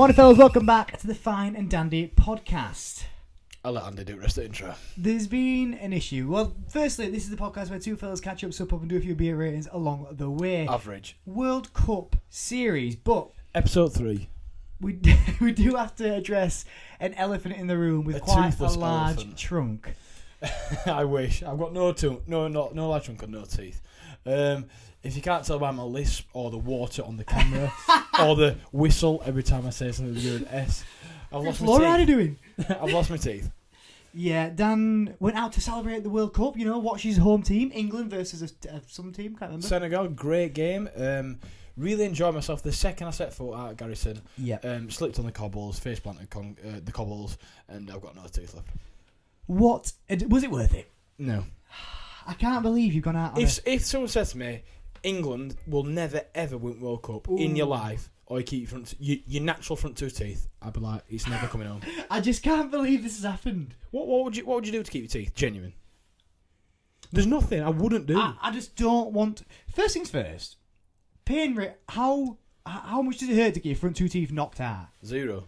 Morning, fellas. Welcome back to the Fine and Dandy podcast. I'll let Andy do the rest of the intro. There's been an issue. Well, firstly, this is the podcast where two fellas catch up, sup up, and do a few beer ratings along the way. Average. World Cup series, but Episode 3. we do have to address an elephant in the room with quite a toothless large elephant. trunk. I wish. I've got no large trunk and no teeth. If you can't tell by my lisp or the water on the camera or the whistle every time I say something with an S, I've lost my What are you teeth. doing? I've lost my teeth. Yeah, Dan went out to celebrate the World Cup. You know, watch his home team, England versus some team. Can't remember. Senegal, great game. Really enjoyed myself. The second I set foot out at Garrison, slipped on the cobbles, face planted the cobbles, and I've got no teeth left. What was it worth it? No. I can't believe you've gone out. On If someone says to me, England will never ever win World Cup in your life, or you keep your natural front two teeth, I'd be like, it's never coming home. I just can't believe this has happened. What would you do to keep your teeth genuine? There's nothing I wouldn't do. I just don't want. First things first. Pain rate. How much does it hurt to get your front two teeth knocked out? 0.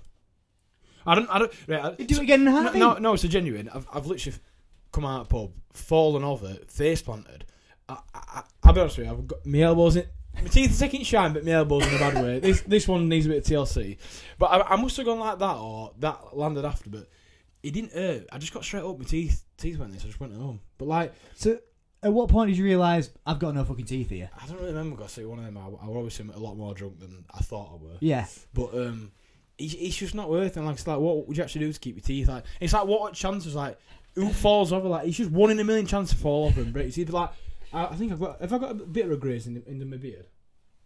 I don't. Right, You do it again in a heartbeat? No, it's a genuine. I've literally come out of the pub, fallen over, face planted. I'll be honest with you. I've got my elbows in. My teeth are taking shine, but my elbows in a bad way. This one needs a bit of TLC. But I must have gone like that, or that landed after. But it didn't hurt. I just got straight up. My teeth went this. I just went home. But like, So, at what point did you realise I've got no fucking teeth here? I don't really remember. Got to see one of them. I was obviously a lot more drunk than I thought I were. Yeah. But it's just not worth it. Like, it's like, what would you actually do to keep your teeth? Like, it's like, what chances? Like, who falls over? Like, it's just 1 in a million chance to fall over and break your teeth. Like, I think have I got a bit of a graze in my beard?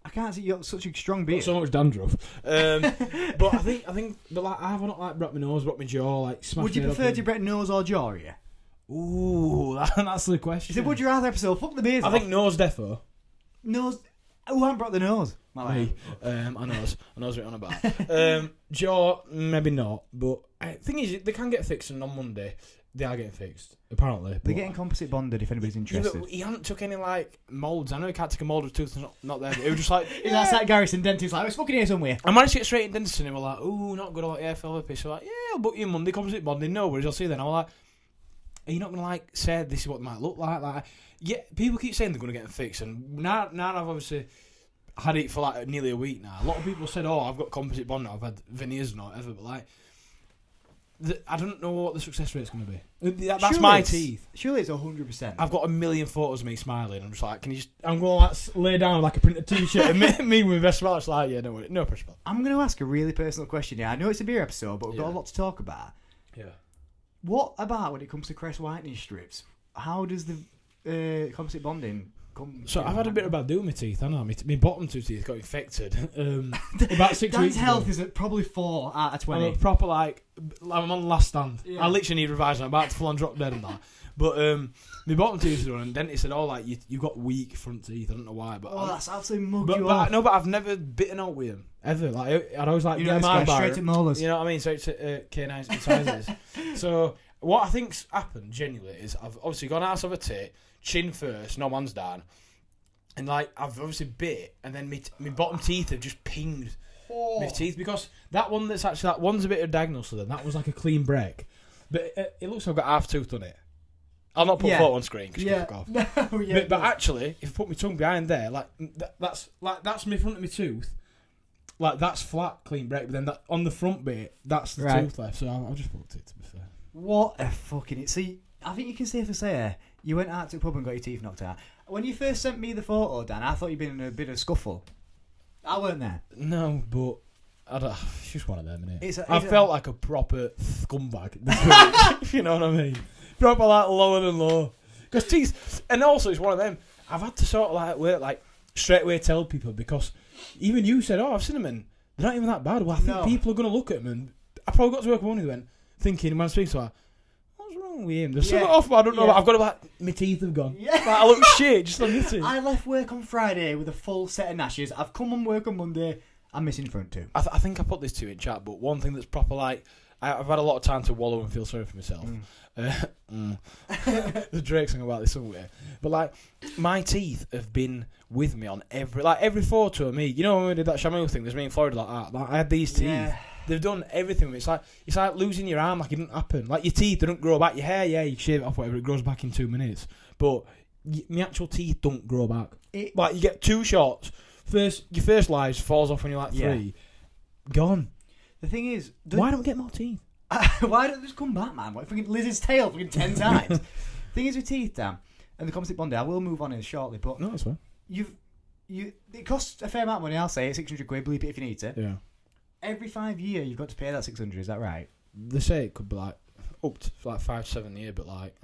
I can't see you got such a strong beard. Not so much dandruff. But I think, but like, I haven't like broke my nose, broke my jaw, like smashed. Would you my head prefer up to break nose or jaw here? Ooh, that's the question. He said, would you rather episode? Fuck the beard. I think nose defo. Nose. Who hasn't brought the nose? Me. I knows what you're on about. Jaw, maybe not. But the thing is, they can get fixed, and on Monday they are getting fixed. Apparently, They're getting composite bonded. If anybody's interested. Yeah, but he hadn't took any like moulds. I know he can't take a mould of tooth that's not there. But it was just like That's like Garrison dentist. Like, it's fucking here somewhere. I managed to get straight in dentist, and they were like, "Ooh, not good." I'm like, yeah, fell over. So like, yeah, I'll book you Monday composite bonding. No worries, I'll see you then. I was like, are you not gonna like say this is what they might look like? Like, yeah, people keep saying they're gonna get them fixed, and now I've obviously had it for like nearly a week now. A lot of people said, "Oh, I've got composite bond now. I've had veneers and whatever," but like, I don't know what the success rate's gonna be. That's Surely my it's- teeth. Surely it's 100%. I've got a million photos of me smiling. I'm just like, can you just? I'm gonna like lay down like a printed T-shirt and me with my best smile. It's like, yeah, no pressure. I'm going to ask a really personal question here. I know it's a beer episode, but we've got a lot to talk about. Yeah. What about when it comes to crest whitening strips? How does the composite bonding come? So I've had a bit of bad do with my teeth. I know my bottom two teeth got infected about 6 Dan's weeks health ago. is at probably 4 out of I'm 20. a proper like I'm on the last stand. Yeah. I literally need revising. I'm about to full on drop dead and that. But my bottom teeth is done, and dentist said, "Oh, like you got weak front teeth. I don't know why, but That's absolutely mugged you off. but I've never bitten out with them ever. Like I'd always like You get know, my it's bar. straight to molars. You know what I mean? So it's K9 incisors. So what I think's happened genuinely is I've obviously gone out of a tit, chin first, no man's down, and like I've obviously bit, and then my bottom teeth have just pinged my teeth because that one that's actually that one's a bit of diagnosis. Then that was like a clean break, but it looks like I've got half tooth on it. I'll not put a photo on screen because you fuck off. No, yeah, But actually, if I put my tongue behind there, like that's my front of my tooth. Like that's flat, clean break. But then that on the front bit, that's the tooth left. So I've just fucked it. To be fair. What a fucking... See, I think you can safely say you went out to a pub and got your teeth knocked out. When you first sent me the photo, Dan, I thought you'd been in a bit of a scuffle. I weren't there. No, but it's just one of them, innit? I I felt like a proper scumbag. If you know what I mean? Proper like lower than low. Because teeth, and also it's one of them. I've had to sort of like straight away tell people because even you said, "Oh, I've seen them and they're not even that bad." Well, I think people are going to look at them, and I probably got to work one went thinking when I speak to her, what's wrong with him? There's something off, but I don't know. I've got to like my teeth have gone. Yeah. Like, I look shit just on this. I left work on Friday with a full set of gnashes. I've come on work on Monday. I'm missing front too. I think I put this to you in chat, but one thing that's proper like I've had a lot of time to wallow and feel sorry for myself. The Drake song about this somewhere, but like my teeth have been with me on every photo of me. You know when we did that Shamu thing? There's me in Florida like that. Like, I had these teeth. Yeah. They've done everything. It's like losing your arm, like it didn't happen. Like your teeth, they don't grow back. Your hair, yeah, you shave it off, whatever, it grows back in 2 minutes. But my actual teeth don't grow back. Like you get 2 shots. Your first life falls off when you're like 3. Gone. The thing is, why don't we get more teeth? Why don't they just come back, man? Like fucking lizard's tail, fucking 10 times. Thing is with teeth, Dan, and the composite bonding, I will move on in shortly, but no, that's fine. It costs a fair amount of money. I'll say £600. Bleep it if you need to. Yeah. Every 5 years, you've got to pay that 600. Is that right? They say it could be like up to like 5 to 7 years, but like.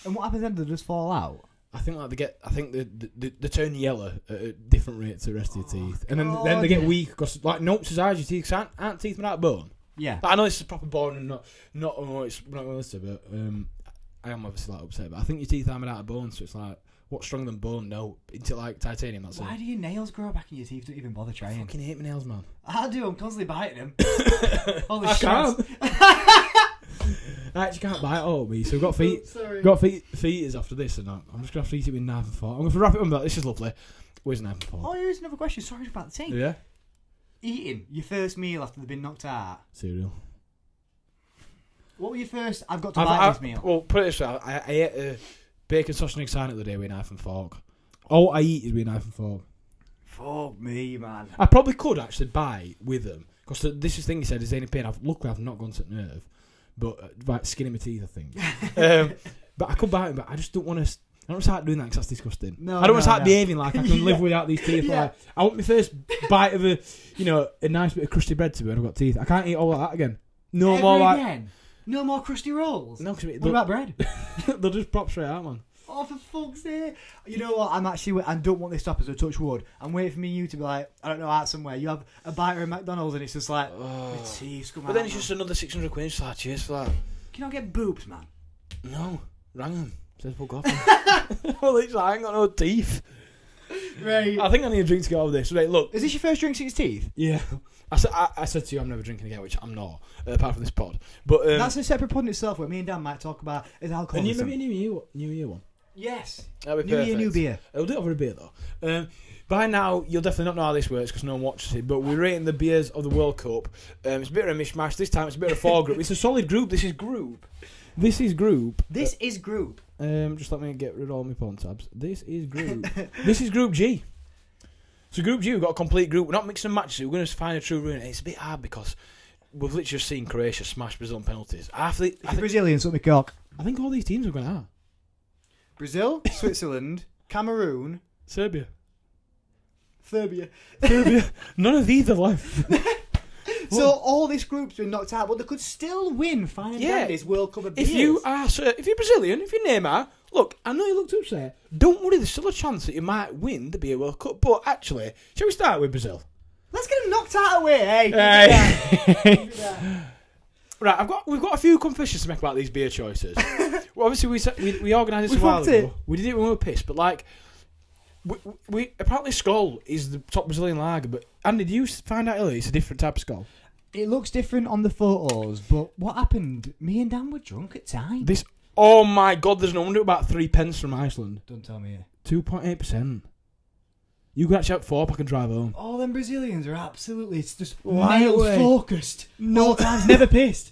And what happens then? Do they just fall out? I think like they turn yellow at a different rate to the rest of your teeth, and then they get weak because like no size your teeth aren't teeth made out of bone. Yeah. Like, I know this is proper bone and not it's not realistic, but I am obviously like upset. But I think your teeth are made out of bone, so it's like what's stronger than bone? No, into like titanium. That's Why do your nails grow back in your teeth? Don't even bother trying. I fucking hate my nails, man. I do. I'm constantly biting them. Holy I shit! I actually can't bite all of me, so we've got feet. Got feet after this, and I'm just gonna have to eat it with knife and fork. I'm gonna wrap it on that. This is lovely. Where's knife and fork? Oh, here's another question. Sorry about the teeth. Yeah. Eating your first meal after they've been knocked out. Cereal. What were your first? I've got to bite this meal. Well, put it this way: I ate a bacon sausage and egg sign the other day with a knife and fork. All I eat is with a knife and fork. Fuck me, man. I probably could actually bite with them because this is the thing he said. Is there any pain? Luckily, I've not gone to the nerve, but like skin in my teeth, I think. But I could bite them, but I just don't want to. I don't want to start doing that because that's disgusting. I don't want to start behaving like I can live without these teeth. Yeah. Like I want my first bite of a nice bit of crusty bread to be when I've got teeth. I can't eat all of that again. No more like. Again? No more crusty rolls? No, what about bread? They'll just pop straight out, man. Oh, for fuck's sake. You know what? I don't want this to happen, so touch wood. I'm waiting for you to be like, I don't know, out somewhere. You have a bite of McDonald's and it's just like, my teeth come out. But then it's just another 600 quid. Just like, cheers for that. Can I get boobs, man? No. Rang them. Says fuck off. Well, it's like, I ain't got no teeth. Right. I think I need a drink to get over this. Right, look. Is this your first drink since teeth? Yeah. I said to you I'm never drinking again, which I'm not, apart from this pod. But that's a separate pod in itself where me and Dan might talk about is alcoholism. And maybe a New Year one. Yes. That'd be New perfect. Year, new beer. We'll do it over a beer though. By now, you'll definitely not know how this works because no one watches it. But we're rating the beers of the World Cup. It's a bit of a mishmash. This time, it's a bit of a 4 group. It's a solid group. This is group. This is group. Just let me get rid of all my porn tabs. This is group. This is Group G. So Group G, we've got a complete group. We're not mixing matches. We're going to find a true winner. It's a bit hard because we've literally just seen Croatia smash Brazil on penalties. I think Brazilians, something cock. I think all these teams are going to have. Brazil, Switzerland, Cameroon, Serbia. Serbia. None of these are left. So all this group's been knocked out, but they could still win fineanddandy's World Cup of beers. If you're Brazilian, if you're Neymar, look, I know you looked upset. Don't worry, there's still a chance that you might win the beer World Cup. But actually, shall we start with Brazil? Let's get them knocked out away, hey. Right, we've got a few confessions to make about these beer choices. Well, obviously, we organised this a while ago. We did it when we were pissed, but like, we apparently Skol is the top Brazilian lager. But Andy, did you find out earlier it's a different type of Skol? It looks different on the photos, but what happened? Me and Dan were drunk at time. Oh my God! There's no wonder about 3 pence from Iceland. Don't tell me. 2.8%. You could actually have 4-pack and drive home. All them Brazilians are absolutely. It's just male focused. No times, never pissed.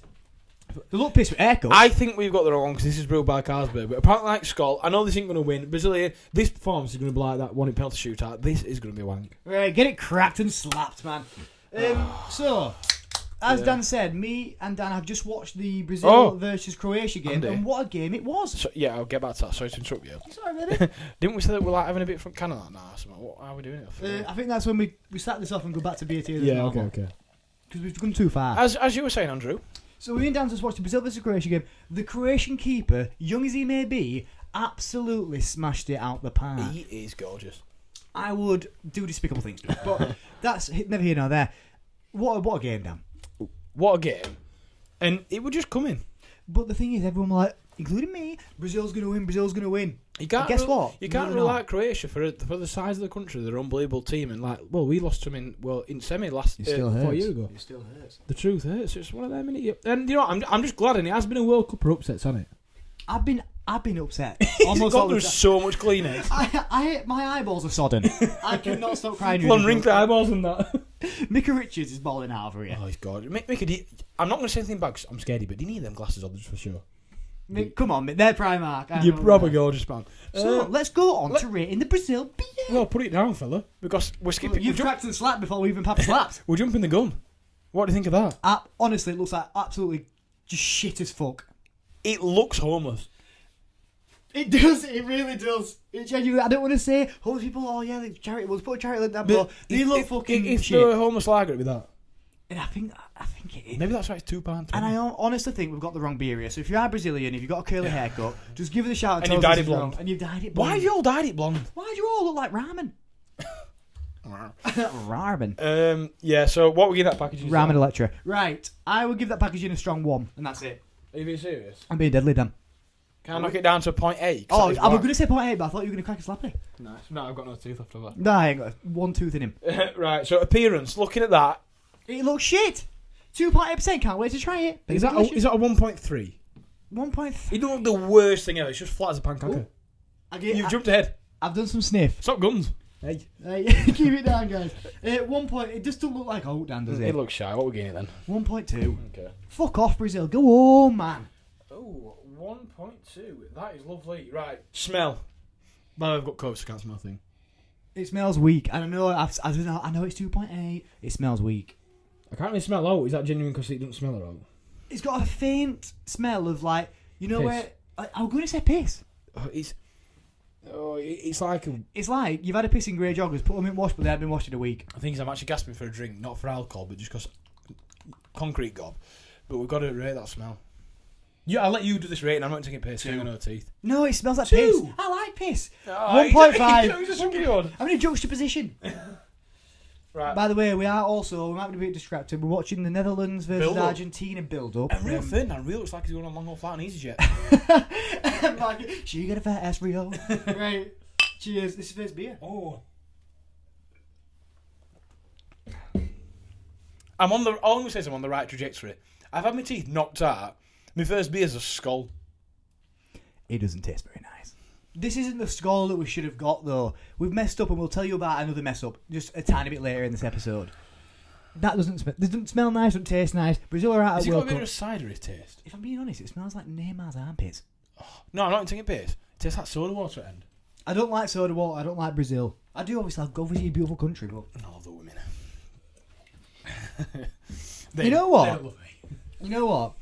They look pissed with haircuts. I think we've got the wrong because this is brewed by Carlsberg. But apparently, like Skol, I know this ain't going to win. Brazilian, this performance is going to be like that one in penalty shootout. This is going to be wank. Right, get it cracked and slapped, man. So, as Dan said, me and Dan have just watched the Brazil versus Croatia game, and what a game it was. So, yeah, I'll get back to that. Sorry to interrupt you. Sorry, really. Didn't we say that we're like having a bit from Canada now? What are we doing it? I think that's when we start this off and go back to BT. Yeah, okay. Because we've gone too far. As you were saying, Andrew. So me and Dan just watched the Brazil versus Croatia game. The Croatian keeper, young as he may be, absolutely smashed it out the park. He is gorgeous. I would do despicable things, but that's never here nor there. What a game, Dan. What a game. And it would just come in. But the thing is, everyone was like, including me, Brazil's going to win. Guess what? You can't rule out Croatia for the size of the country. They're an unbelievable team. And we lost them in semi last 4 years ago. It still hurts. The truth hurts. It's one of them. And you know, I'm just glad, and it has been a World Cup for upsets, hasn't it? I've been upset. Almost all there's so much Kleenex. My eyeballs are sodden. I cannot stop crying. One wrinkly eyeballs and that. Micah Richards is balling out over here. Oh, he's God. I'm not going to say anything back 'cause I'm scared, but do you need them glasses on just for sure? Come on, they're Primark. You're probably gorgeous, man. So let's go on to rating the Brazil beer. Well, put it down, fella, because we're skipping. You've cracked and slapped before we even popped slaps. We're jumping the gun. What do you think of that? Honestly, it looks like absolutely just shit as fuck. It looks homeless. It does. It really does. It genuinely. I don't want to say homeless people. Oh yeah, they charity. We'll put a charity like that. But they look fucking if shit. they're a homeless lager, it'd be that. And I think it is. Maybe that's why it's £2. And I honestly think we've got the wrong beer here. So if you are Brazilian, if you've got a curly haircut, just give us a shout. And you've dyed it blonde. And you've dyed it blonde. Why have you all dyed it blonde? Why do you all look like ramen? Ramen. Yeah. So what we give that packaging? Ramen Electra. Right. I would give that packaging a strong 1, and that's it. Are you being serious? I'm being deadly, Dan. Can I knock it down to a 0.8? Oh, I was going to say 0.8, but I thought you were going to crack a slappy. Nice. No, I've got no teeth left over. No, I ain't got one tooth in him. Right. So appearance. Looking at that, It looks shit. 2.8%. Can't wait to try it. is that a 1.3? 1.3. You don't look the worst thing ever. It's just flat as a pancake. You've jumped ahead. I've done some sniff. Stop guns. Hey, keep it down, guys. 1 point. It just don't look like oat, Dan, does it? It looks shy. What we getting it then? 1.2. Okay. Fuck off, Brazil. Go on, man. Oh, 1.2. That is lovely. Right. Smell. Well, I've got COVID, so I can't smell a thing. It smells weak. I don't know. I know it's 2.8. It smells weak. I can't really smell oat. Is that genuine because it doesn't smell of oat? It's got a faint smell of like, you know, Piss. where I'm going to say piss. It's like a... It's like you've had a piss in grey joggers, put them in wash, but they haven't been washed in a week. I think I'm actually gasping for a drink, not for alcohol, but just because concrete gob. But we've got to rate that smell. Yeah, I'll let you do this rating. I'm not taking piss. You got no teeth. No, it smells like 2. piss. I like piss. Oh, 1.5. I'm in a juxtaposition. Right. By the way, we might be a bit distracted. We're watching the Netherlands versus Build up. Argentina build up. And Rio Ferdinand, Rio looks like he's going on a long haul flight on EasyJet. She got a fat ass, Rio. Right. Cheers. This is first beer. Oh. All I'm going to say is I'm on the right trajectory. I've had my teeth knocked out. My first beer's a Skol. It doesn't taste very nice. This isn't the Skol that we should have got, though. We've messed up, and we'll tell you about another mess up just a tiny bit later in this episode. That doesn't smell nice, doesn't taste nice. Brazil are out Has at it World got a bit Cup. of a cidery taste? If I'm being honest, it smells like Neymar's armpits. No, I'm not taking piss. It tastes like soda water at the end. I don't like soda water. I don't like Brazil. I do obviously. I'll go visit your beautiful country, but I love the women. You know what? They don't love me. You know what?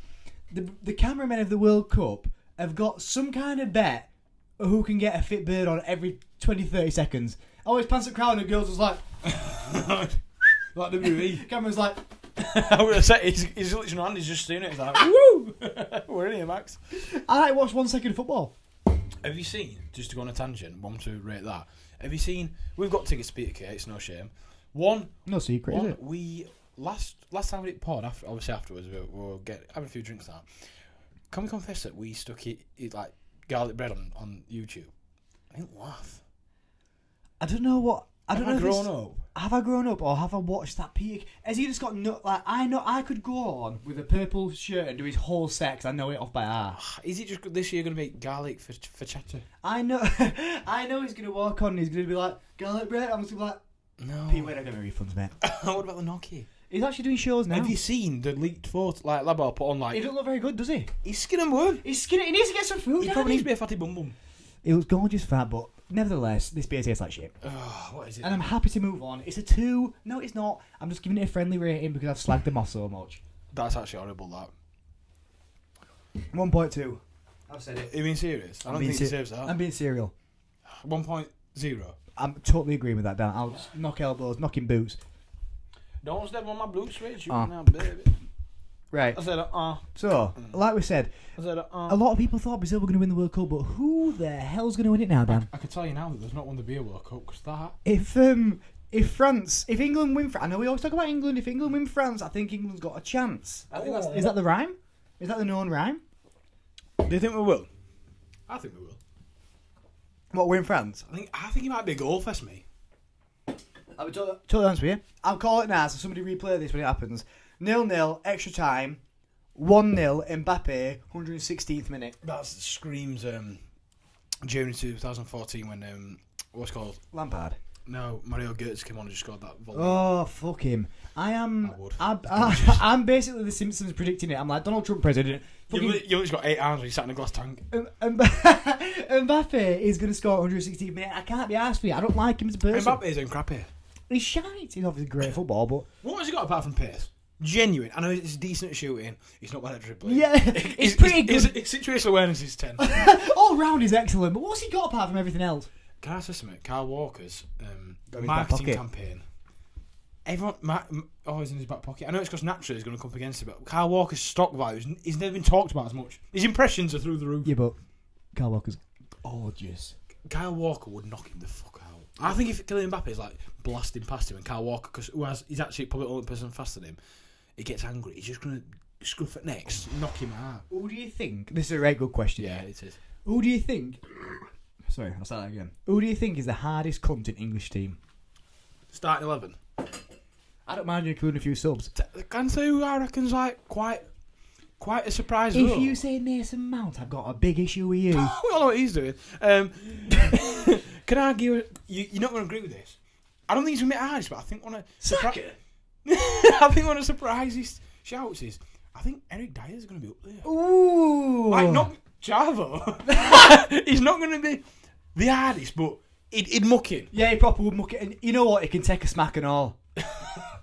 The cameramen of the World Cup have got some kind of bet who can get a fit bird on every 20-30 seconds. Always pants at crowd and girls was like Like the movie. Cameron's like I would have said he's literally on, he's just seeing it. He's like, woo! We're in here, Max. I like watch 1 second of football. Have you seen, just to go on a tangent, one to rate that, have you seen, we've got tickets to Peter Kay, it's no shame. No secret, is it? We, last time we did pod, obviously afterwards, we'll having a few drinks now. Can we confess that we stuck it like garlic bread on YouTube? I didn't laugh. I don't know what. Have I grown up? Have I grown up or have I watched that Peter? Has he just got like I know I could go on with a purple shirt and do his whole set 'cause I know it off by heart. Is it just this year going to be garlic for chatter? I know he's going to walk on and he's going to be like garlic bread. I'm just going to be like, No. Pete, where are going to refunds, mate? What about the Nokia? He's actually doing shows now. Have you seen the leaked photo? Like Labo put on like. He doesn't look very good, does he? He's skin and bone. He's skinny. He needs to get some food. He probably needs to be a fatty bum bum. He looks gorgeous fat, but nevertheless, this beer tastes like shit. What is it? And I'm happy to move on. It's a 2. No, it's not. I'm just giving it a friendly rating because I've slagged them off so much. That's actually horrible. That. 1.2. I've said it. Are you being serious? I don't think he deserves that. I'm being serial. 1.0. I'm totally agreeing with that, Dan. I'll just knock elbows, knock in boots. Don't step on my blue switch, you Oh. now, baby. Right. I said, So, like we said, I said, a lot of people thought Brazil were going to win the World Cup, but who the hell's going to win it now, Dan? I can tell you now that there's not won the beer World Cup because that. If England win, I know we always talk about England. If England win France, I think England's got a chance. Is that the rhyme? Is that the known rhyme? Do you think we will? I think we will. What, win France? I think it might be a goal fest, mate. I'll be totally honest with you. I'll call it now, so somebody replay this when it happens. 0-0, extra time, 1-0, Mbappe, 116th minute. That screams June 2014 when what's it called Lampard. No, Mario Götze came on and just scored that volley. Oh, fuck him. I would. I'm basically the Simpsons predicting it. I'm like, Donald Trump president. You just got 8 arms when you sat in a glass tank. Mbappe is going to score 116 minutes. I can't be asked for it. I don't like him as a person. Mbappe's in crappy. He's shite. He's obviously great at football, but... What has he got apart from pace? Genuine. I know he's decent at shooting. He's not bad at dribbling. Yeah, he's pretty good. His situational awareness is 10. All round is excellent, but what's he got apart from everything else? Can I say something? Kyle Walker's marketing campaign. Everyone, he's in his back pocket. I know it's because naturally he's going to come up against it, but Kyle Walker's stock value, he's never been talked about as much. His impressions are through the roof. Yeah, but Kyle Walker's gorgeous. Kyle Walker would knock him the fuck out. I think if Kylian Mbappe is like blasting past him and Kyle Walker, because he's actually probably the only person faster than him, he gets angry. He's just going to scruff it next, knock him out. Who do you think? This is a very good question. Yeah, it is. Who do you think? Sorry, I'll start that again. Who do you think is the hardest cunt in English team? Starting 11. I don't mind you including a few subs. Can I say who I reckon's like quite a surprise. If you say Mason Mount, I've got a big issue with you. We all know what he's doing. Can I argue? You're not going to agree with this. I don't think he's going to be hardest, but I think one of the surprises shouts is I think Eric Dyer's going to be up there. Ooh, like not Chavo. He's not going to be the hardest, but he'd muck in. Yeah, he proper would muck it. And you know what? He can take a smack and all.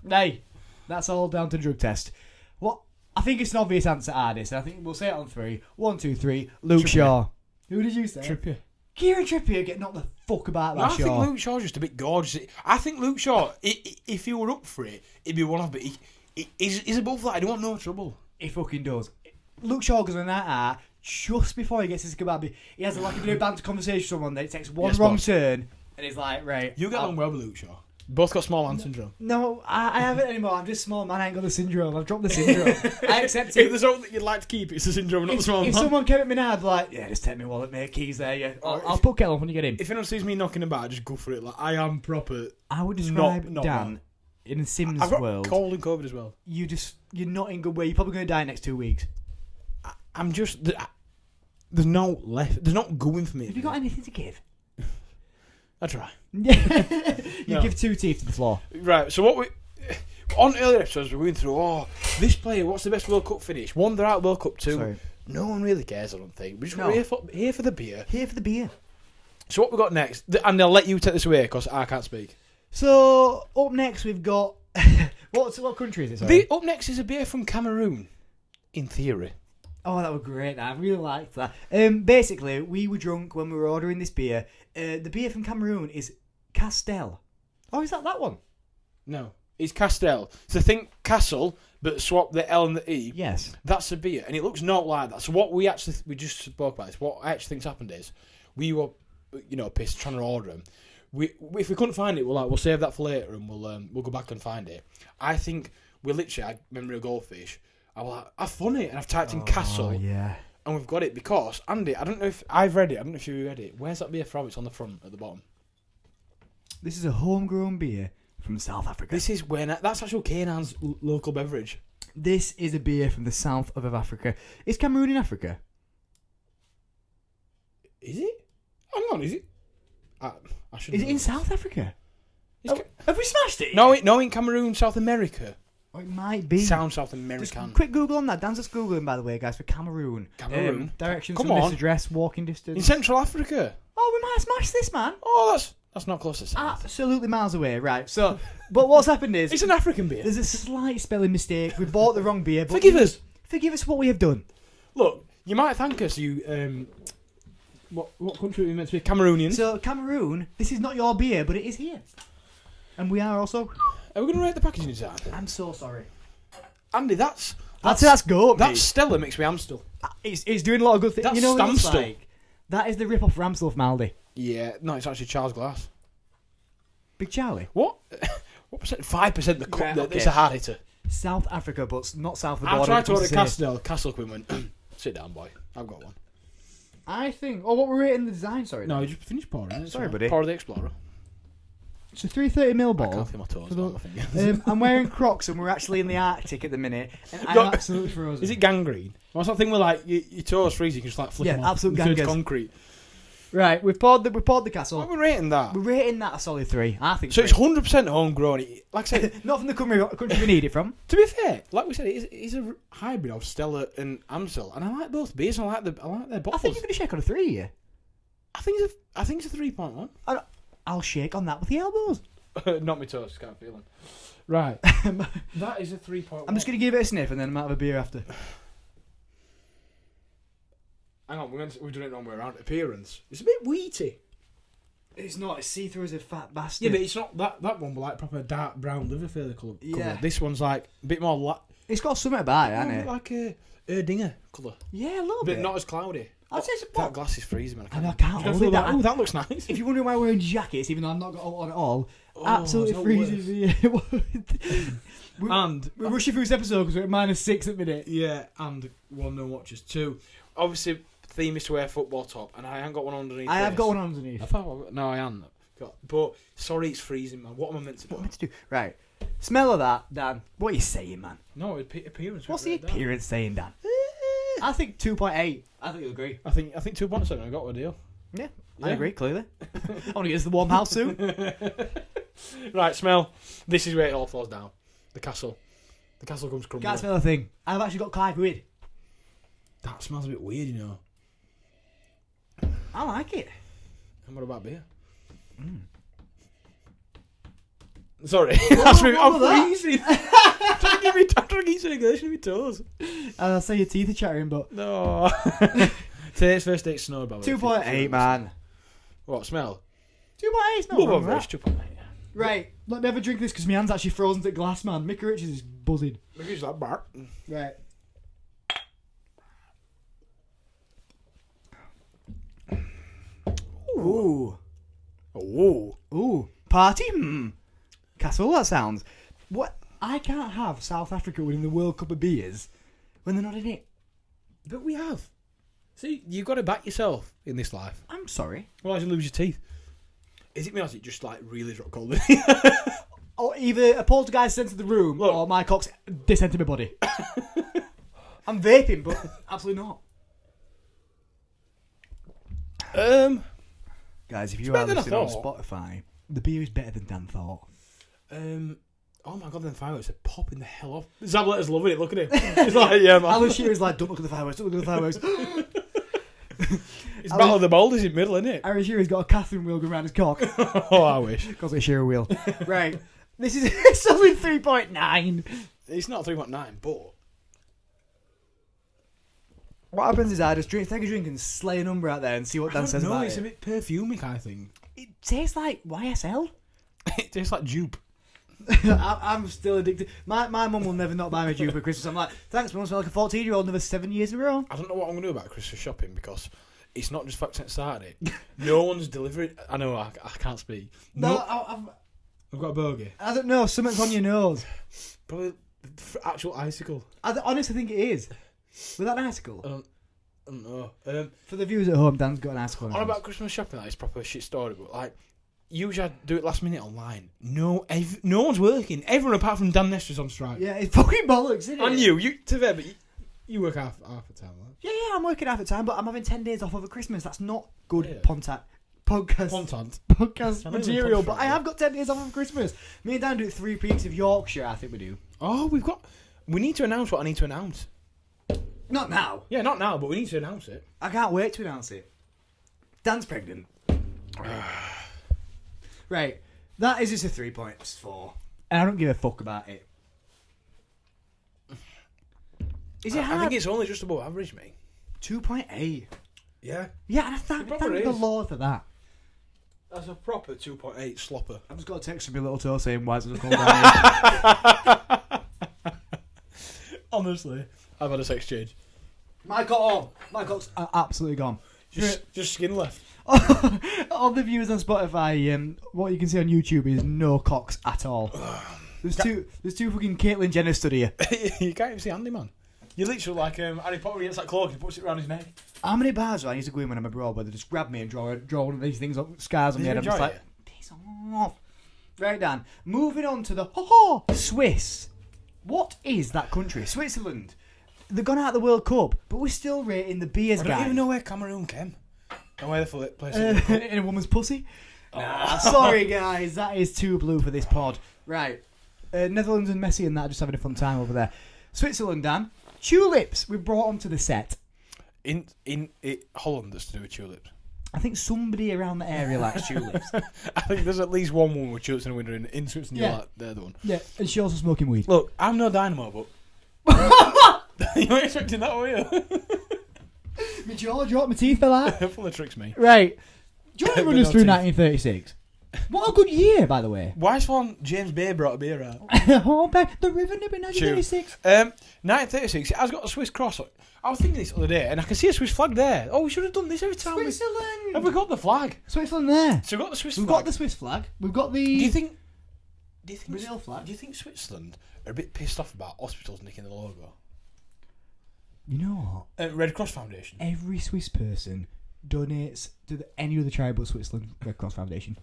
Hey, that's all down to drug test. What? I think it's an obvious answer, hardest. I think we'll say it on 3. 1, 2, 3. Luke Trippier. Shaw. Who did you say? Trippier. Kieran Trippier get knocked the fuck about by Shaw. I think Luke Shaw's just a bit gorgeous. I think Luke Shaw, if he were up for it, he'd be one of. But he's above that. I don't want no trouble. He fucking does. Luke Shaw goes on a night out just before he gets his kebab. He has like a bit of banter conversation with someone. Then he takes one wrong turn, and he's like, "Right, you get on well with Luke Shaw. Both got small man syndrome. No, I haven't anymore. I'm just small man. I ain't got the syndrome. I've dropped the syndrome. I accept it. If there's something that you'd like to keep, it's the syndrome, not the small man. If someone came at me now, I'd be like, yeah, just take my wallet, mate. Keys there, yeah. I'll put kettle on when you get in. If anyone sees me knocking about, just go for it. Like I am proper. I would describe not Dan in the Sims I've got world. cold and COVID as well. You're not in good way. You're probably going to die next 2 weeks. I'm just. There's no left. There's not going for me. Have you got anything to give? I try. You No. give 2 teeth to the floor. Right, so what we... On earlier episodes, we're going through, this player, what's the best World Cup finish? 1, they're out World Cup 2. Sorry. No one really cares, I don't think. We're just here for the beer. Here for the beer. So what we got next? And I'll let you take this away, because I can't speak. So, up next we've got... what country is it, sorry? Up next is a beer from Cameroon, in theory. Oh, that was great. I really liked that. Basically, we were drunk when we were ordering this beer. The beer from Cameroon is Castel. Oh, is that one? No, it's Castel. So think Castle, but swap the L and the E. Yes. That's a beer, and it looks not like that. So what we just spoke about this. What I actually think's happened is we were, pissed trying to order them. If we couldn't find it, we'll save that for later, and we'll go back and find it. I think I remember a goldfish. I was like, I've found it, and I've typed in Castle. Yeah. And we've got it because, Andy, I don't know if I've read it. I don't know if you read it. Where's that beer from? It's on the front at the bottom. This is a homegrown beer from South Africa. This is that's actually Canaan's local beverage. This is a beer from the south of Africa. Is Cameroon in Africa? Is it? Hang on, is it? I should. Is it in South Africa? Have we smashed it? No, in Cameroon, South America. Oh, it might be. Sound South American. Just quick Google on that. Dan's just Googling, by the way, guys, for Cameroon. Cameroon. Directions Come from on. this address, walking distance. In Central Africa. Oh, we might have smashed this, man. Oh, that's not close to South. Absolutely miles away, right. So, but what's happened is... It's an African beer. There's a slight spelling mistake. We bought the wrong beer. But Forgive us. Forgive us for what we have done. Look, you might thank us, you... What country are we meant to be? Cameroonians. So, Cameroon, this is not your beer, but it is here. And we are also... Are we going to rate the packaging design? I'm so sorry. Andy, that's go. That Stella makes me Amstel. It's doing a lot of good things. That's You know what it's Stamstel. like? That is the rip-off of Ramstel from Aldi. Yeah, no, it's actually Charles Glass. Big Charlie. What? What percent? 5% the cup. Right, okay. It's a hard hitter. South Africa, but not south of the I border. tried to order Castel. Castle Queen went, sit down, boy. I've got one. I think... Oh, what we're rating the design, sorry. No, you just finished pouring. Sorry, buddy. Pour the Explorer. It's a 330ml I bottle. can't feel my toes. On my fingers. I'm wearing Crocs and we're actually in the Arctic at the minute. And I'm absolutely frozen. Is it gangrene? What's that thing where like your toes freeze? You can just like flick them off. Absolute It turns gangers. concrete. Right, we've poured the Castle. What are we rating that? We're rating that a solid 3. I think So three. it's 100% homegrown. Like I said, Not from the country we need it from. to be fair, like we said, it's a hybrid of Stella and Amstel, and I like both beers. And I like their bottles. I think you're going to shake on a 3 here. I think it's a 3.1. I'll shake on that with the elbows. Not my toes, can't feel them. Right, that is a 3.1. I'm just going to give it a sniff and then I'm out of a beer after. Hang on, we're doing it the wrong way around. Appearance. It's a bit wheaty. It's not. It's see-through as a fat bastard. Yeah, but it's not that one, but like proper dark brown liver feel colour. Yeah. This one's like a bit more It's got something about it, hasn't it? like a Erdinger colour. Yeah, a little But bit. not as cloudy. I'd say it's a That glass is freezing, man. And I can't hold it. Oh, that looks nice. If you're wondering why we're wearing jackets, even though I've not got it on at all, Oh, absolutely it's freezing me. And We're rushing through this episode because we're at -6 at the minute. yeah, and 1 no watches. 2, obviously, theme is to wear a football top, and I haven't got one underneath. I have this. got one underneath. I thought, no, I haven't. But sorry, it's freezing, man. What am I meant to do? What am I meant to do? Right. Smell of that, Dan. What are you saying, man? No, appearance. What's the appearance saying, Dan? I think 2.8. I think you'll agree. I think 2.7. I got a deal. Yeah, I agree, clearly. I want to get us the warm house soon. Right, smell. This is where it all falls down. The castle. The castle comes crumbling. Can't smell a thing. I've actually got Clive Weird. That smells a bit weird, you know. I like it. And what about beer? Mm. Sorry, what I'm was that? freezing. I'm trying to get some English in my toes. I'll say your teeth are chattering, but No. Today's first date snow, by the way. 2.8, man. What, smell? 2.8 is not Love wrong over with it's that. 2.8. Right, look, never drink this because my hand's actually frozen to glass, man. Mickey Richards is buzzing. Maybe it's like Bart. Right. Ooh. Oh. Ooh. Party? Castle, that sounds. What? I can't have South Africa winning the World Cup of beers when they're not in it. But we have. See, you've got to back yourself in this life. I'm sorry. Otherwise you lose your teeth. Is it me or is it just like really drop cold? Or either a poltergeist entered the room Look. or my cock's disentered my body. I'm vaping, but absolutely not. Guys, if you are better than I listening on thought. Spotify, the beer is better than Dan thought. Oh my god, them fireworks are popping the hell off. Zabletter's loving it, look at him. He's like, yeah, man. Alan Shearer's like, don't look at the fireworks, don't look at the fireworks. It's Battle of the Boulders in middle, isn't it? Aaron Shearer's got a Catherine wheel going around his cock. Oh, I wish. Because it's a Shearer wheel. Right. This is a solid 3.9. It's not 3.9, but... What happens is I just take a drink and slay a number out there and see what Dan says about it's it. a bit perfumic, I think. It tastes like YSL. It tastes like dupe. I'm still addicted. My mum will never not buy me dupe for Christmas. I'm like, thanks, mum. I smell like a 14-year-old another 7 years in a row. I don't know what I'm going to do about Christmas shopping because it's not just fact started. No one's delivering. I know, I can't speak. No, I've got a bogey. I don't know. Something's on your nose. Probably actual icicle. I honestly think it is. Was that an icicle? I don't know. For the viewers at home, Dan's got an icicle. On about Christmas shopping, that is proper shit story, but like, usually I do it last minute online. No one's working. Everyone apart from Dan Nestor's on strike. Yeah, it's fucking bollocks, isn't it? And you to fair, but you work half the time, right? Yeah, I'm working half the time, but I'm having 10 days off over Christmas. That's not good Yeah. podcast I know material, you're but I have got 10 days off over Christmas. Me and Dan do 3 peaks of Yorkshire, I think we do. Oh, we need to announce what I need to announce. Not now. Yeah, not now, but we need to announce it. I can't wait to announce it. Dan's pregnant. Right, that is just a 3.4. And I don't give a fuck about it. Is it hard? I think it's only just above average, mate. 2.8. Yeah. Yeah, and I thank probably the is. Lord for that. That's a proper 2.8 slopper. I've just got a text from my little toe saying, why is it called down? Honestly, I've had a sex change. My cock's absolutely gone. Just skin left. All the viewers on Spotify, what you can see on YouTube is no cocks at all. There's two fucking Caitlyn Jenner study here. You can't even see Andy, man. You're literally like Harry Potter. He gets that cloak and puts it around his neck. How many bars do I used to go in when I'm abroad where they just grab me and draw one of these things, scars on the head? I'm just like, piss off. Right, Dan. Moving on to the Swiss. What is that country? Switzerland. They've gone out of the World Cup, but we're still rating the beers, I guys. don't even know where Cameroon came. And where the place is in a woman's pussy. Sorry, guys. That is too blue for this pod. Right. Netherlands and Messi and that are just having a fun time over there. Switzerland, Dan. Tulips. We brought onto the set. In Holland, that's to do with tulips. I think somebody around the area likes tulips. I think there's at least one woman with tulips in a window in Switzerland. Yeah. Like, they're the one. Yeah, and she also smoking weed. Look, I'm no dynamo, but you weren't expecting that, were you? My jaw dropped, my teeth fell out. Full of tricks, me. Right. Do you want to run us through teeth. 1936? What a good year, by the way. Why is one James Bay brought a beer out? Oh, back the river nib in 1936. 1936, it has got a Swiss cross. I was thinking this the other day, and I can see a Swiss flag there. Oh, we should have done this every time. Switzerland. Have we got the flag? Switzerland there. So we've got the Swiss We've flag. got the Swiss flag. We've got the... Do you think Brazil flag? Do you think Switzerland are a bit pissed off about hospitals nicking the logo? You know what? Red Cross Foundation. Every Swiss person donates to any other charity but Switzerland Red Cross Foundation.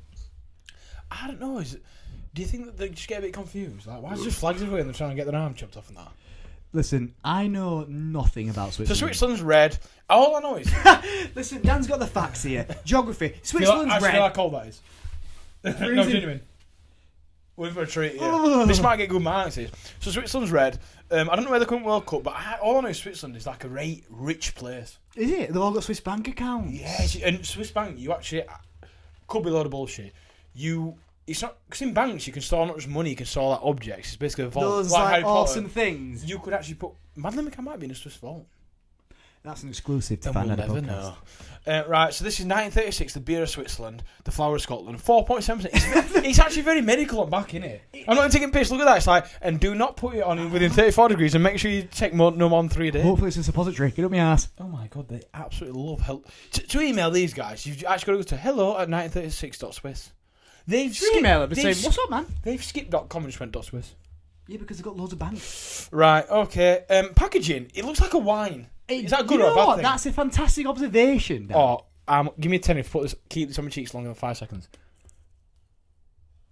I don't know. Do you think that they just get a bit confused? Like, why is there flags everywhere and they're trying to get their arm chopped off and that? Listen, I know nothing about Switzerland. So Switzerland's red. All I know is... Listen, Dan's got the facts here. Geography. I Switzerland's feel red. how cold that is. No, genuine. We're for a treat, yeah. This might get good marks, this. So Switzerland's red. I don't know where they come World Cup, but all I know is Switzerland is like a rich place. Is it? They've all got Swiss bank accounts. Yes, and Swiss bank, you actually... Could be a load of bullshit. It's not... Because in banks, you can store not just money, you can store like objects. It's basically a vault. Those like like Harry awesome Potter. things. You could actually put... Madeleine McCann might be in a Swiss vault. That's an exclusive to And we'll Find Out never podcast. know. Right, so this is 1936, the beer of Switzerland, the flower of Scotland, 4.7%. It's actually very medical on back, isn't it? I'm not taking piss, look at that. It's like, and do not put it on within 34 degrees and make sure you take no more than 3 a day. Hopefully it's a suppository. Get up my ass. Oh my god, they absolutely love help. To email these guys, you've actually got to go to hello@1936.swiss. They've Email them saying, what's up, man? They've skipped .com and just went .swiss. Yeah, because they've got loads of banks. Right, okay. Packaging, it looks like a wine. Is that good or a bad thing? That's a fantastic observation, Dan. Oh, give me a 10 if keep this on my cheeks longer than 5 seconds.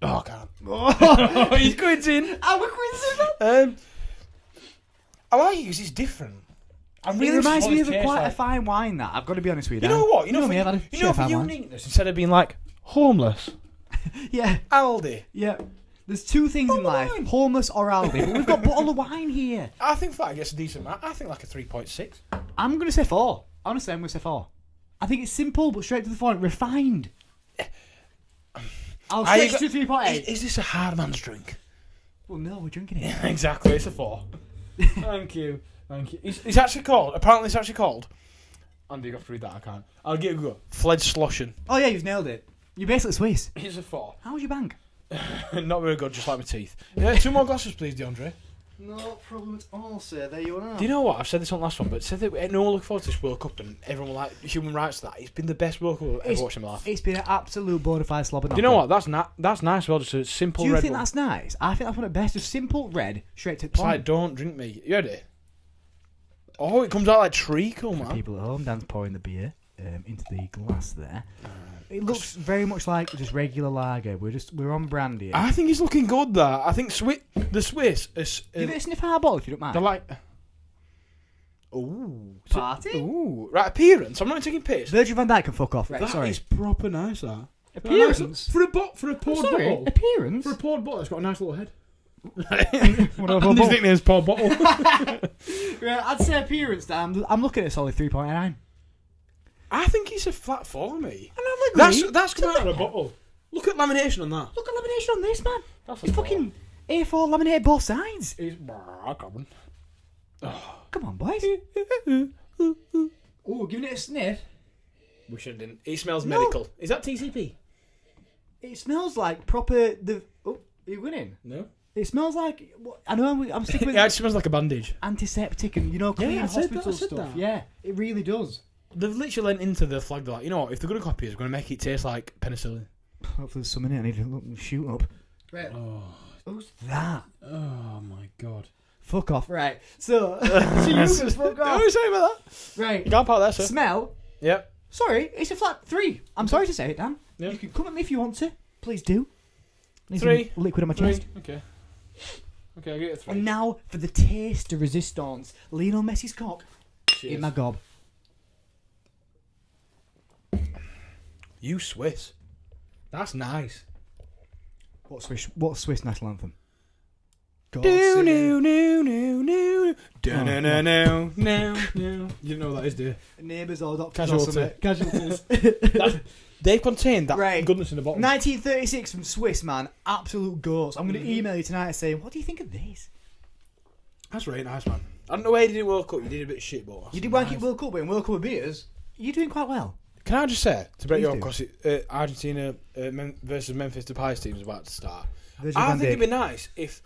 Oh, I can't. He's quizzing. Are we quizzing? I like it because it's different. I'm really It reminds me of surprised quite a like. fine wine, that. I've got to be honest with you, You Dan. know what? You know me, I've had a for share of fine wine. uniqueness, instead of being like homeless, Yeah, Aldi. yeah. There's two things in life, wine. homeless or Aldi, but we've got bottle of wine here. I think that gets a decent amount. I think like a 3.6. I'm going to say 4. Honestly, I'm going to say 4. I think it's simple, but straight to the point. Refined. I'll switch to 3.8. Is this a hard man's drink? Well, no, we're drinking it. Yeah, exactly. It's a 4. Thank you. It's actually called. Apparently, it's actually called. Andy, you have to read that. I can't. I'll give it a go. Fledged Sloshen. Oh, yeah, you've nailed it. You're basically Swiss. It's a 4. How's your bank? Not very good, just like my teeth. Yeah, 2 more glasses, please, DeAndre. No problem at all, sir. There you are. Do you know what? I've said this on the last one, but said that no one looked forward to this World Cup and everyone like human rights to that. It's been the best World Cup I've ever watched in my life. It's been an absolute bona fide slobber. Do you know what? That's nice. Well, just a simple Do you red think one. that's nice? I think that's one of the best. Just simple red, straight to the It's point. like, don't drink me. You ready? Oh, it comes out like treacle, man. People at home, Dan's pouring the beer into the glass there. It looks very much like just regular lager. We're on brand here. I think it's looking good. That I think the Swiss is. Give it a sniff of our bottle if you don't mind. They're like. Ooh. Party? Ooh. Right, appearance. I'm not taking piss. Virgil van Dijk can fuck off. Right, That sorry. is proper nice. That Appearance? for a poured Sorry, bottle. appearance? For a poured bottle, it's got a nice little head. Whatever. Andy's nickname's poured bottle. Right, I'd say appearance, Dan. I'm looking at a solid 3.9. I think it's a flat 4 me. And I'm like, That's come out of a bottle. Look at lamination on that. Look at lamination on this, man. That's It's fucking A4 laminated both sides. It's common. Come on, boys. Oh, giving it a sniff. We should didn't. It smells No. medical. Is that TCP? It smells like proper. Oh, are you winning? No. It smells like. I know I'm sticking with Yeah, it smells like a bandage. antiseptic and clean I said hospital that. stuff. Yeah, it really does. They've literally lent into the flag. They're like, you know what? If they're going to copy us, we're going to make it taste like penicillin. Hopefully there's some in it. I need to look and shoot up. Right. Oh. Who's that? Oh my god. Fuck off. Right. So, Jesus, fuck What off. are you saying about that? Right. Can't part there, sir. Smell. Yep. Sorry, it's a flat 3. I'm sorry to say it, Dan. Yeah. You can come at me if you want to. Please do. Need 3. some liquid on my 3. chest. Okay. Okay, I get a 3. And now for the taste de resistance. Lionel Messi's cock Cheers. in my gob. You Swiss. That's nice. What's Swiss national anthem? Do no no no no. Do no no no no no. You know what that is, do you? Neighbours or Dr. Casualty. Casualties. They've contained that Right. goodness in the bottom. 1936 from Swiss, man. Absolute goats. I'm going to email you tonight saying, what do you think of this? That's really nice, man. I don't know where you did World Cup. You did a bit of shit, but You did Wanky World Cup, but in World Cup of beers, you're doing quite well. Can I just say, to break Please you do. off, because Argentina versus Memphis Depay's team is about to start. Virgil I van think Dijk. it'd be nice if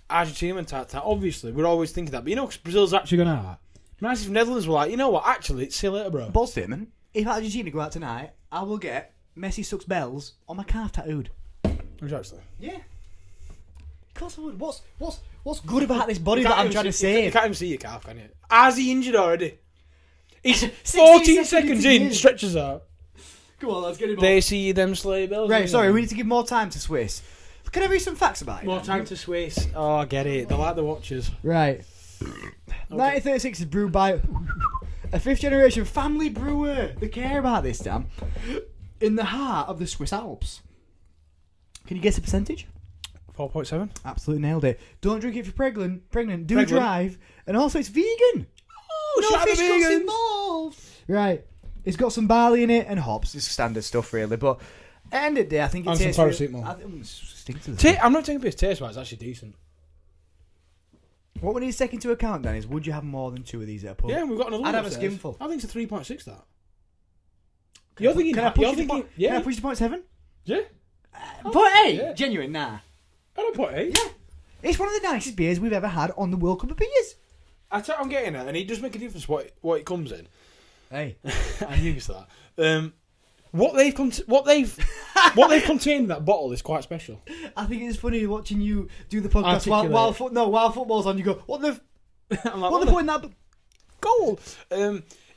Argentina went out. Obviously, we're always thinking that, but you know, because Brazil's actually going out. It'd be nice if Netherlands were like, you know what? Actually, see you later, bro. Bold statement. If Argentina go out tonight, I will get Messi sucks bells on my calf tattooed. Exactly. Yeah. Of course I would. What's good about this body You that can't I'm even trying to see- You save? can't even see your calf, can you? Is he injured already? He's 16 14 seconds seconds in. in, stretches out. Come on, let's get him They see them sleigh bells. Right, sorry, we need to give more time to Swiss. Can I read some facts about it? More time to Swiss. Oh, I get it. They like the watches. Right. 1936 is brewed by a fifth generation family brewer. They care about this, damn. In the heart of the Swiss Alps. Can you guess the percentage? 4.7. Absolutely nailed it. Don't drink if you're pregnant. Do Pregnant. drive. And also, it's vegan. Oh, No shout out fish the guts vegans. involved. Right. It's got some barley in it and hops. It's standard stuff, really. But at the end of the day, I think it And some tastes... paracetamol. I think stick to the I'm not taking a piss. Taste-wise, it's actually decent. What we need to take into account, Dan, is would you have more than two of these at a pub? Yeah, we've got another I'd one have a upstairs. skinful. I think it's a 3.6, that. Can You're I- thinking... Can I push you're you to thinking... point? Yeah. Can I push you to 0.7? Yeah. 0.8? Yeah. Genuine, nah. I don't put 8. Yeah. It's one of the nicest beers we've ever had on the World Cup of Beers. I tell you what I'm getting at, and it does make a difference what it comes in. Hey. I use that. What they've contained in that bottle is quite special. I think it's funny watching you do the podcast Articulate. while football's on. You go, what the I'm like, what the point in that? goal?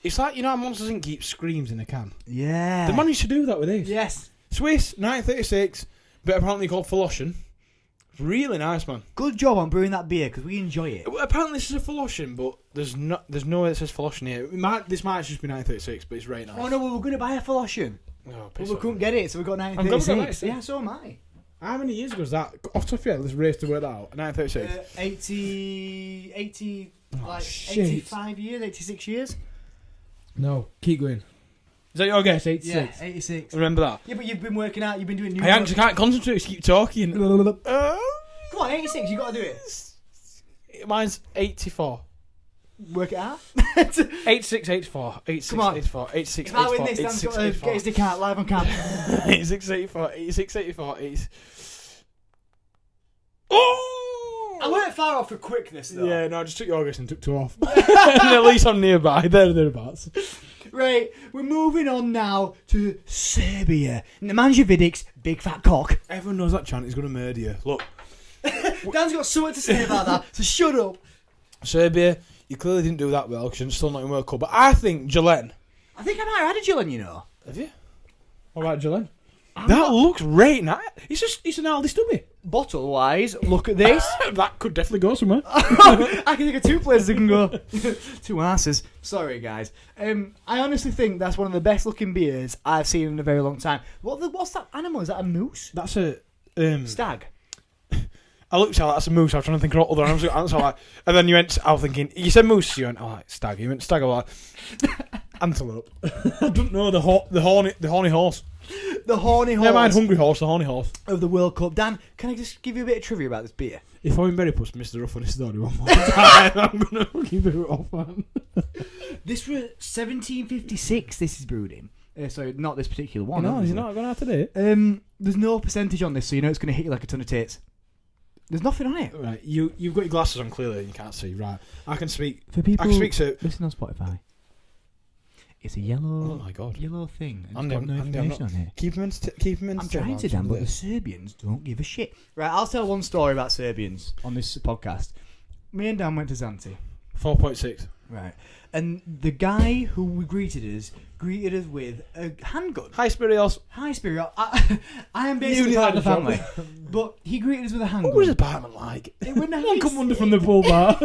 It's like, you know how Monsters Inc. keeps screams in a can. Yeah. They managed to do that with this. Yes. Swiss, 1936, but apparently called Faloshin. Really nice, man. Good job on brewing that beer because we enjoy it. Apparently this is a Faloshin, but there's no way that says Faloshin here. This might just be 1936, but it's very nice. Oh no, we were going to buy a Faloshin, Oh, but piss we off. couldn't get it, so we got I'm gonna go 1936. 96. Yeah, so am I. How many years ago was that? Off the top of your head, let's race the word out. 1936. 80, like shit. 85 years, 86 years. No, keep going. Is that your guess? 86. Yeah, 86. Remember that? Yeah, but you've been working out, you've been doing new I actually can't concentrate, just keep talking. Come on, 86, you got to do it. Mine's 84. Work it out. 86, 84. 86, Come on. 84. 86, If I 84. win this, Dan's 86, got to 84. get his dick out live on camera. 86, 84. 86, 84. 86. Oh! I weren't far off for quickness, though. Yeah, no, I just took your guess and took 2 off. And at least I'm nearby. Thereabouts. Right, we're moving on now to Serbia. Nemanja Vidic's big fat cock. Everyone knows that chant is going to murder you. Look, Dan's got something to say about that, so shut up. Serbia, you clearly didn't do that well because you're still not in World Cup. But I think Jelen. I think I might have had a Jelen, you know. Have you? What about Jelen? That looks right nice. It's an Aldi stubby. Bottle wise, look at this. That could definitely go somewhere. I can think of 2 places that can go. 2 asses. Sorry, guys. I honestly think that's one of the best looking beers I've seen in a very long time. What's that animal? Is that a moose? That's a Stag. I looked at that's a moose. I was trying to think of other animals. I was like, and then you went. I was thinking. You said moose. You went. Oh, like stag. You went stag. I was like antelope. I don't know the horny horse. The horny horse Never mind hungry horse. The horny horse. of the World Cup. Dan, can I just give you a bit of trivia about this beer? If I'm very puss, Mr. Ruff on this story one more time, I'm gonna keep it off, man. This was 1756. This is brewed in. Sorry, not this particular one. No, he's obviously. not going out today. There's no percentage on this, so you know it's going to hit you like a ton of tits. There's nothing on it. Right, you've got your glasses on clearly, and you can't see. Right, I can speak. For people I can speak to. listen on Spotify, it's a Oh yellow, my god. yellow thing. And Andy, it's got no Andy, I'm information on it. Keep him in. I'm trying to, Dan, but the Serbians don't give a shit. Right, I'll tell one story about Serbians on this podcast. Me and Dan went to Zante. 4.6. Right. And the guy who greeted us with a handgun. Hi, Spirios. Hi, Spirit. I am basically part of the family. But he greeted us with a handgun. What was his apartment like? It was nice. One come under from the pool bar.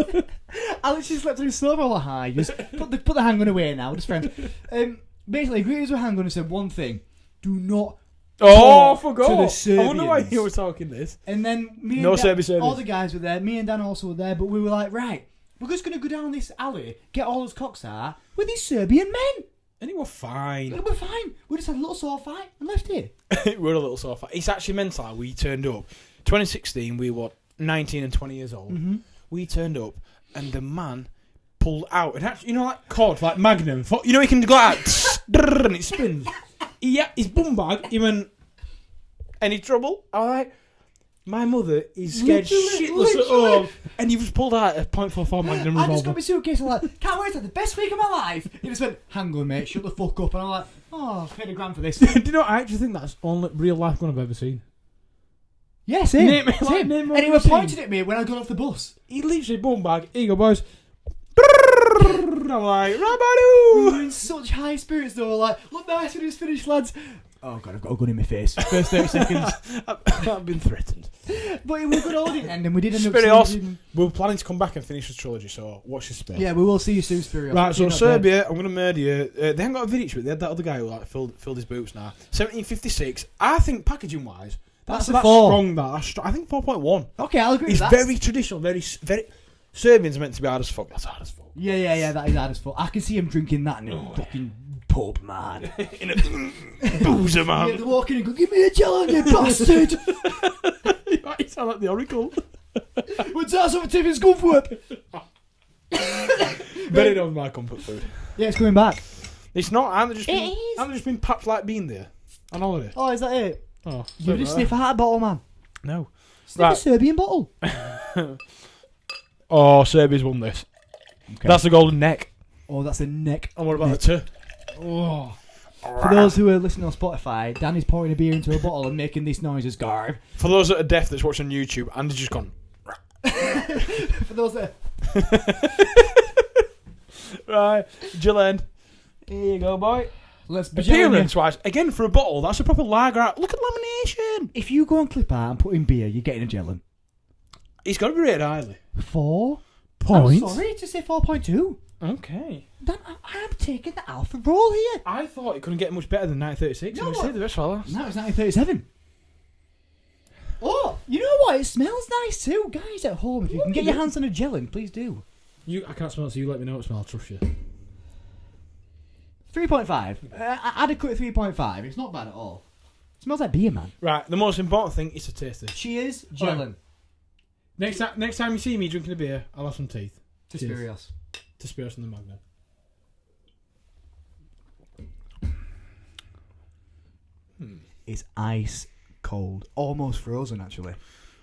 I literally slept on his sofa. I was like, hi. Just put the handgun away now. We're just friends. Basically, he greeted us with a handgun and said one thing. do not Oh, I talk forgot. to the Serbians. I wonder why you were talking this. And then me No and Dan, Serbian. all the guys were there. Me and Dan also were there, but we were like, right, we're just going to go down this alley, get all those cocks out with these Serbian men. And it was fine. And we're fine. We just had a little sword fight and left it. We're a little sofa. It's actually mental. We turned up. 2016, we were 19 and 20 years old. Mm-hmm. We turned up, and the man pulled out. And actually, you know, like cord, like Magnum. You know, he can go out and it spins. His bum bag. He went, any trouble? All right. My mother is scared shitless at home, and he was pulled out a .44 Magnum revolver. I just got my suitcase and I'm like, can't wait to have the best week of my life. He just went, hang on, mate, shut the fuck up. And I'm like, oh, I've paid $1,000 for this. Do you know, I actually think that's the only real life gun I've ever seen. Yeah, same. Name And what he was you've pointing seen. at me when I got off the bus. He literally bum bag. Here you go, boys. I'm like, We Rabadoo! were in such high spirits though. Like, look nice when it's finished, lads. Oh god, I've got a gun in my face. First 30 seconds. I've been threatened. But it was a good audience, and then we did end up Spirios. seeing... We're planning to come back and finish the trilogy, so watch this space. Yeah, we will see you soon, Spirios. Right, so You're not Serbia, I'm going to murder you. They haven't got a Vidic, but they had that other guy who like filled his boots now. 1756. I think packaging wise, that's a 4. strong. I think 4.1. dead. Okay, I'll agree It's with that. very traditional, very. Serbians are meant to be hard as fuck. That's hard as fuck. Yeah, that is hard as fuck. I can see him drinking that in a fucking pub, man. In a boozer, man. Yeah, they're walking and go, give me a Jelen, you bastard! You might sound like the Oracle. What's that, something to his gun for it? Very knows my comfort food. Yeah, it's coming back. It's not. Haven't they It is. just been packed like being there on holiday? Oh, is that it? Oh, You just sniff a hot bottle, man. No. Sniff Right. a Serbian bottle. Oh, Serbia's won this. Okay. That's the golden neck. Oh, that's a neck. And what about the two? Oh. For those who are listening on Spotify, Danny's pouring a beer into a bottle and making these noises, Garb. For those that are deaf that's watching on YouTube, Andy's just gone. For those that Right, Jelen. Here you go, boy. let's be Appearance-wise, again for a bottle, that's a proper lager. Look at lamination. If you go on Clip Art and put in beer, you're getting a Jelen. He's got to be rated highly. 4 Points. I'm sorry to say 4.2. Okay. Dan, I'm taking the alpha roll here. I thought it couldn't get much better than 1936. No, I'm what? say the best fella. No, it's 1937. Oh, you know what? It smells nice too. Guys at home, if you can get your hands on a Jelen, please do. I can't smell it, so you let me know what it smells. I'll trust you. 3.5. Adequate 3.5. It's not bad at all. It smells like beer, man. Right, the most important thing is to taste it. Cheers, Jelen. Next time you see me drinking a beer, I'll have some teeth. To Cheers. Spirios. To Spirios and the Magnum. It's ice cold. Almost frozen, actually.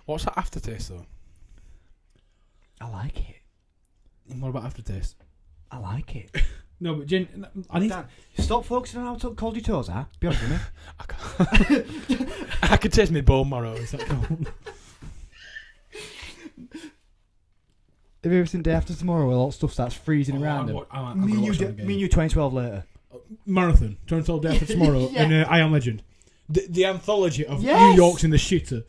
What's that aftertaste, though? I like it. And what about aftertaste? I like it. No, but Jen, I need... Dan, stop focusing on how cold your toes are. Be honest with me. I can't. I can taste my bone marrow. Is that cold? Have you ever seen Day After Tomorrow where all that stuff starts freezing around him? I'm gonna watch that again. Me and you 2012 later. Marathon. Turn Day After Tomorrow. Yeah. And I Am Legend. The anthology of Yes! New York's in the shitter.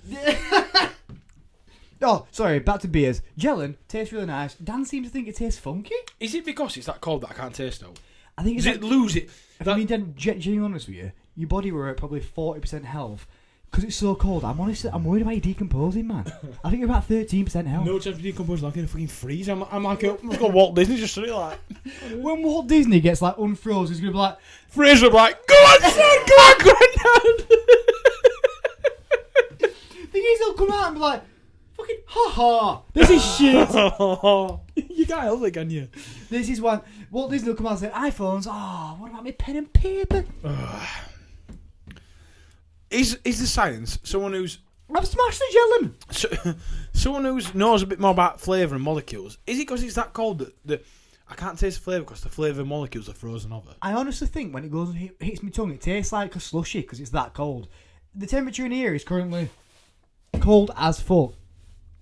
Oh, sorry, back to beers. Jelen tastes really nice. Dan seems to think it tastes funky. Is it because it's that cold that I can't taste it? I think it's Does it lose it? If I mean, Dan, genuinely honest with you, your body were at probably 40% health. Because it's so cold, I'm worried about you decomposing, man. I think you're about 13% health. No chance of decomposing. I'm going to fucking freeze. I'm like Walt Disney just sitting like... When Walt Disney gets like unfroze, he's going to be like... Fraser will be like, go on, son, go on, Granddad. The thing is, he'll come out and be like, fucking, ha-ha, this is shit. You can't help it, can you? This is one. Walt Disney will come out and say, iPhones, what about my pen and paper? Is the science someone who's... I've smashed the Jelen. Someone who knows a bit more about flavour and molecules, is it because it's that cold that I can't taste the flavour because the flavour and molecules are frozen over? I honestly think when it goes and hits my tongue, it tastes like a slushy because it's that cold. The temperature in here is currently cold as fuck.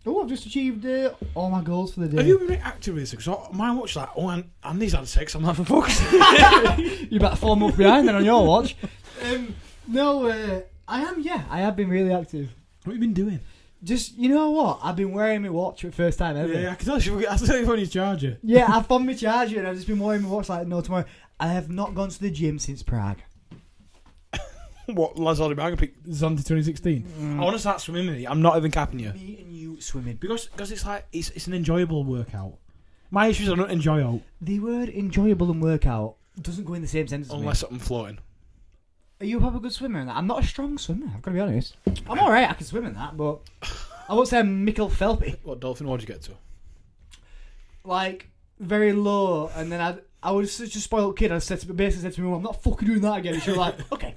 Oh, I've just achieved all my goals for the day. Have you been really active with this? Because my watch like, Andy's had sex, I'm like, for fuck's sake. You're about 4 months behind then on your watch. No, I am, yeah. I have been really active. What have you been doing? Just, you know what? I've been wearing my watch for the first time ever. Yeah, I can tell you. I tell you on your charger. Yeah, I've found my charger and I've just been wearing my watch like no tomorrow. I have not gone to the gym since Prague. What, Lazardi Bag picked Zante 2016? I want to start swimming with you. I'm not even capping you. Me and you swimming. Because it's like, it's an enjoyable workout. My issue is I don't enjoy out. The word enjoyable and workout doesn't go in the same sentence as me. Unless I'm floating. Are you a proper good swimmer in that? I'm not a strong swimmer, I've got to be honest. I'm alright, I can swim in that, but I won't say I'm Mikkel Phelpy. What dolphin would you get to? Like, very low, and then I was such a spoiled kid. I basically said to me, "I'm not fucking doing that again." And she was like, "Okay."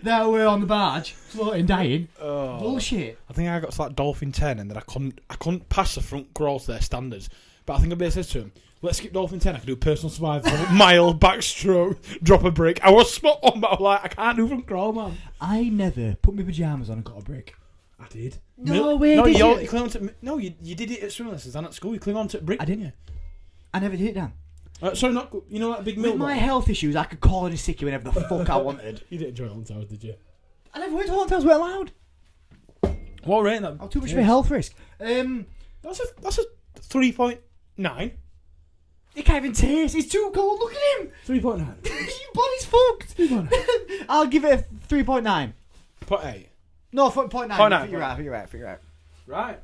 There we're on the barge, floating, dying. Oh. Bullshit. I think I got to like dolphin 10, and then I couldn't pass the front crawl to their standards. But I think I basically said to him, "Let's skip dolphin 10. I can do personal survival, mile, backstroke, drop a brick." I was spot on, but I was like, I can't do front crawl, man. I never put my pajamas on and got a brick. I did. No way, did you? You cling on to, no, you did it at swimming lessons and at school. You cling on to a brick, didn't you? I never did it, Dan. Sorry, not you know that big milk. With my health issues, I could call in a sickie whenever the fuck I wanted. You didn't enjoy Haunted Towers, did you? I never went to Haunted Towers. We're allowed. What rate that? Oh, too much of a health risk. That's a 3.9. It can't even taste. It's too cold. Look at him. 3.9. Your body's fucked. 3.9. I'll give it a 3.9. 0.8. No, 0.9. 0.9. Figure out. Right.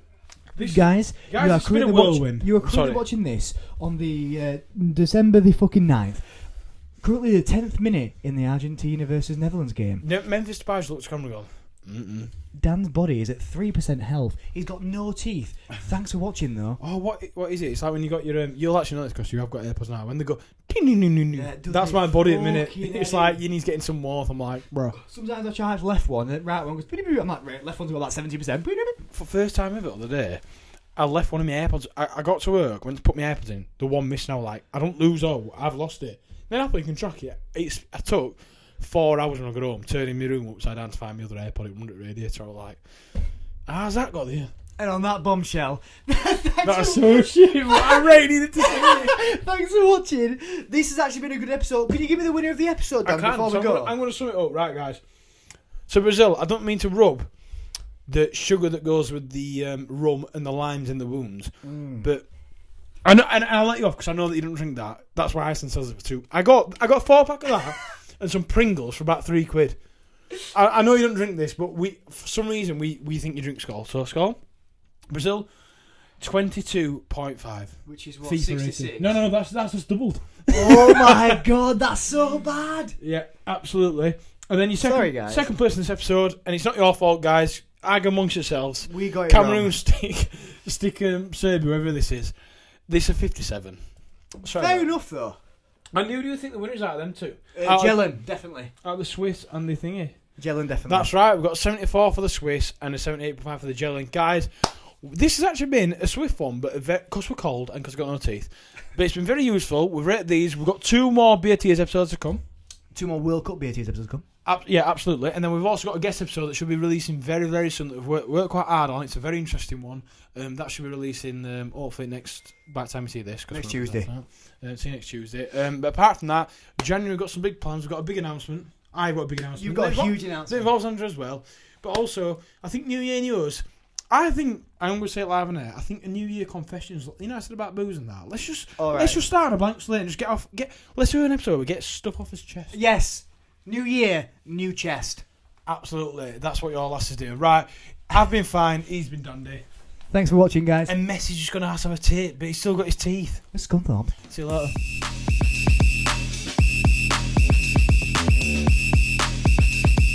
Guys, you are it's been a whirlwind. You are currently watching this on the December the fucking 9th. Currently the 10th minute in the Argentina versus Netherlands game. Memphis Depay looked to camera going, Dan's body is at 3% health. He's got no teeth. Thanks for watching, though. Oh, what is it? It's like when you got your you'll actually know this because you have got AirPods now. When they go, that's my body at the minute. It's like you need getting some warmth. I'm like, bro. Sometimes I charge left one and right one goes. I'm like, right, left one's got like 70%. For first time ever the other day, I left one of my AirPods. I got to work, went to put my AirPods in. The one missed now. Like, I don't lose all. I've lost it. Then after you can track it. I took 4 hours when I got home, turning my room upside down to find my other AirPod. It under the radiator. I was like, how's that got there? And on that bombshell, that's so shit. I really needed to say it. Thanks for watching. This has actually been a good episode. Can you give me the winner of the episode, Dan, before we go? I'm going to sum it up, right, guys. So Brazil, I don't mean to rub the sugar that goes with the rum and the limes in the wounds, but and I'll let you off because I know that you don't drink that. That's why Iceland sells it for 2. I got a 4-pack of that and some Pringles for about £3. I know you don't drink this, but for some reason we think you drink Skol. So Skol, Brazil, 22.5, which is what, FIFA 66. rating. No, that's just doubled. Oh my god, that's so bad. Yeah, absolutely. And then you second place in this episode, and it's not your fault, guys. Argue amongst yourselves. We got it Cameroon wrong. stick Serbia, whoever this is. This is 57. Fair enough, though. And who do you think the winners are, them two? Jelen, definitely. Out of the Swiss and the thingy. Jelen, definitely. That's right. We've got 74 for the Swiss and a 78.5 for the Jelen. Guys, this has actually been a swift one, but because we're cold and because we've got no teeth. But it's been very useful. We've rated these. We've got 2 more BATS episodes to come. 2 more World Cup BATS episodes to come. Yeah, absolutely. And then we've also got a guest episode that should be releasing very, very soon that we've worked quite hard on. It's a very interesting one. That should be releasing hopefully by the time you see this. Next Tuesday. See you next Tuesday. But apart from that, January we've got some big plans. We've got a big announcement. I've got a big announcement. You've got a huge announcement. It involves Andrew as well. But also, I think New Year, New Us. I think, I'm going to say it live on air, I think a New Year confessions, you know I said about booze and that, let's just start on a blank slate and just let's do an episode where we get stuff off his chest. Yes. New year, new chest. Absolutely. That's what your lasses do. Right. I've been fine. He's been dandy. Thanks for watching, guys. And Messi's just going to have a tit, but he's still got his teeth. Let's go, Thorpe. See you later.